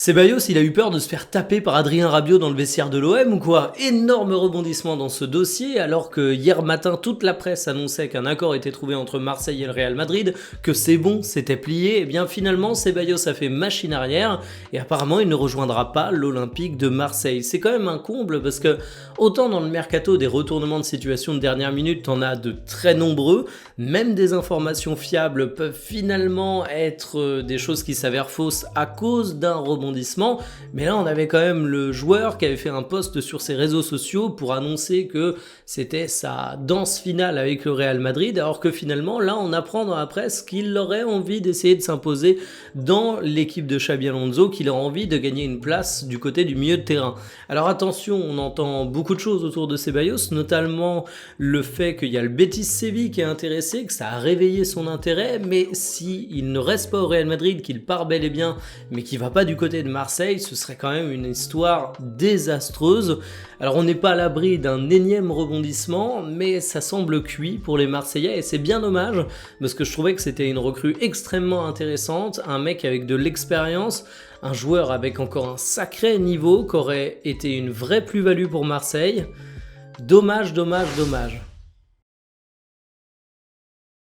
Ceballos, il a eu peur de se faire taper par Adrien Rabiot dans le vestiaire de l'OM ou quoi? Énorme rebondissement dans ce dossier, alors que hier matin, toute la presse annonçait qu'un accord était trouvé entre Marseille et le Real Madrid, que c'est bon, c'était plié, et bien finalement, Ceballos a fait machine arrière, et apparemment, il ne rejoindra pas l'Olympique de Marseille. C'est quand même un comble, parce que autant dans le mercato des retournements de situation de dernière minute, t'en as de très nombreux, même des informations fiables peuvent finalement être des choses qui s'avèrent fausses à cause d'un rebondissement. Mais là on avait quand même le joueur qui avait fait un post sur ses réseaux sociaux pour annoncer que c'était sa danse finale avec le Real Madrid, alors que finalement là on apprend dans la presse qu'il aurait envie d'essayer de s'imposer dans l'équipe de Xabi Alonso, qu'il a envie de gagner une place du côté du milieu de terrain. Alors attention, on entend beaucoup de choses autour de Ceballos, notamment le fait qu'il y a le Betis Séville qui est intéressé, que ça a réveillé son intérêt, mais s'il ne reste pas au Real Madrid, qu'il part bel et bien, mais qu'il va pas du côté de Marseille, ce serait quand même une histoire désastreuse. Alors on n'est pas à l'abri d'un énième rebondissement, mais ça semble cuit pour les Marseillais et c'est bien dommage parce que je trouvais que c'était une recrue extrêmement intéressante, un mec avec de l'expérience, un joueur avec encore un sacré niveau qui aurait été une vraie plus-value pour Marseille. Dommage, dommage, dommage.